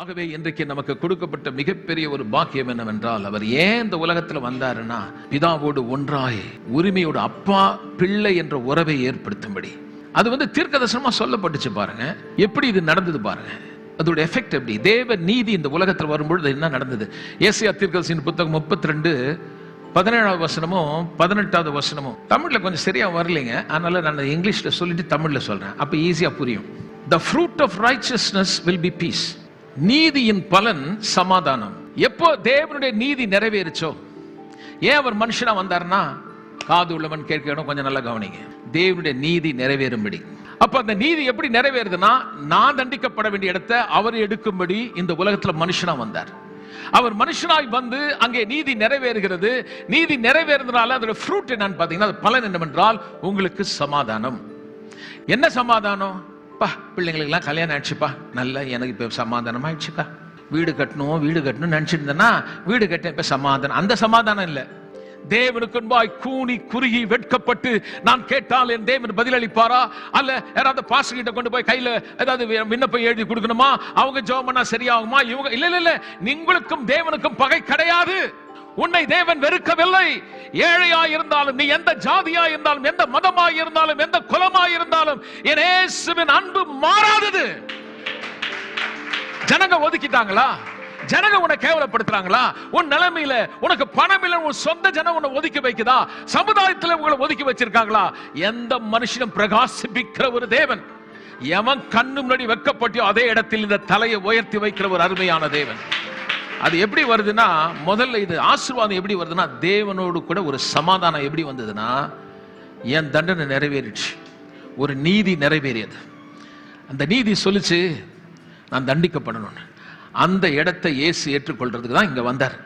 ஆகவே இன்றைக்கு நமக்கு கொடுக்கப்பட்ட மிகப்பெரிய ஒரு பாக்கியம் என்னவென்றால், அவர் ஏன் இந்த உலகத்துல வந்தாருன்னா, பிதாவோடு ஒன்றாய் உரிமையோடு அப்பா பிள்ளை என்ற உறவை ஏற்படுத்தும்படி. அது தீர்க்கதரிசனமா சொல்லப்பட்டுச்சு பாருங்க. எப்படி இது நடந்தது பாருங்க, அதோட எஃபெக்ட் எப்படி. தேவ நீதி இந்த உலகத்தில் வரும்பொழுது என்ன நடந்தது? ஏசாயா தீர்க்கதரிசியின் புத்தகம் 32:17 வசனமும் 18 வசனமும் தமிழ்ல கொஞ்சம் சரியா வரலைங்க, அதனால நான் இங்கிலீஷ்ல சொல்லிட்டு தமிழ்ல சொல்றேன், அப்ப ஈஸியா புரியும். The fruit of righteousness will be peace. நீதியின் பலன் சமாதானம். எப்போ தேவனுடைய நீதி நிறைவேறுச்சோ, ஏன் அவர் மனுஷனா வந்தார்னா, காது உள்ளவன் கேட்கணும். கொஞ்சம் நல்லா கவனிங்க, தேவனுடைய நீதி நிறைவேறும்படி. அப்ப அந்த நீதி எப்படி நிறைவேறுதுன்னா, நான் தண்டிக்கப்பட வேண்டிய இடத்தை அவர் எடுக்கும்படி இந்த உலகத்துல மனுஷனா வந்தார். அவர் மனுஷனாய் வந்து அங்கே நீதி நிறைவேறுகிறது. நீதி நிறைவேறதுனால அதோட ஃப்ரூட் என்னன்னு பாத்தீங்கன்னா, பலன் என்னவென்றால் உங்களுக்கு சமாதானம். என்ன சமாதானம்? பிள்ளைங்களுக்கெல்லாம் கல்யாணம் ஆயிடுச்சுப்பா, நல்லா எனக்கு இப்ப சமாதானம் ஆயிடுச்சுக்கா. வீடு கட்டணும் நினைச்சிட்டு இருந்தேன்னா வீடு கட்ட இப்ப சமாதானம். அந்த சமாதானம் இல்ல. தேவனுக்கு முன்பாய் கூனி குறுகி வெட்கப்பட்டு நான் கேட்டால் என் தேவன் பதிலளிப்பாரா? அல்ல யாராவது பாஸ்டர் கிட்ட கொண்டு போய் கையில ஏதாவது விண்ணப்பம் எழுதி கொடுக்கணுமா? அவங்க ஜெபம் பண்ணா சரியாகுமா? இவங்க இல்ல, நீங்களுக்கும் தேவனுக்கும் பகை கிடையாது. உன்னை தேவன் வெறுக்கவில்லை. ஏழையா இருந்தாலும், நீ எந்த ஜாதியா இருந்தாலும், எந்த மதமாய் இருந்தாலும், எந்த குலமாய் இருந்தாலும், என் இயேசுவின் அன்பு மாறாதது. ஜனங்க ஒதுக்கிட்டாங்களா? ஜனங்க உன்னை கேவலப்படுத்துறாங்களா? உன் நிலைமையில உனக்கு பணம் இல்ல, உன் சொந்த ஜனம் உன்னை ஒதுக்கி வைக்குதா? சமுதாயத்தில் உங்களை ஒதுக்கி வச்சிருக்காங்களா? எந்த மனுஷனும் பிரகாசிப்பிக்கிற ஒரு தேவன், எவன் கண்ணு முன்னாடி வைக்கப்பட்டியோ அதே இடத்தில் இந்த தலையை உயர்த்தி வைக்கிற ஒரு அருமையான தேவன். அது எப்படி வருதுன்னா, முதல்ல இது ஆசீர்வாதம் எப்படி வருதுன்னா, தேவனோடு கூட ஒரு சமாதானம் எப்படி வந்ததுன்னா, என் தண்டனை நிறைவேறிடுச்சு, ஒரு நீதி நிறைவேறியது. அந்த நீதி சொல்லிச்சு நான் தண்டிக்கப்படணும். அந்த இடத்தை இயேசு ஏற்றுக்கொள்றதுக்கு தான் இங்க வந்தார்.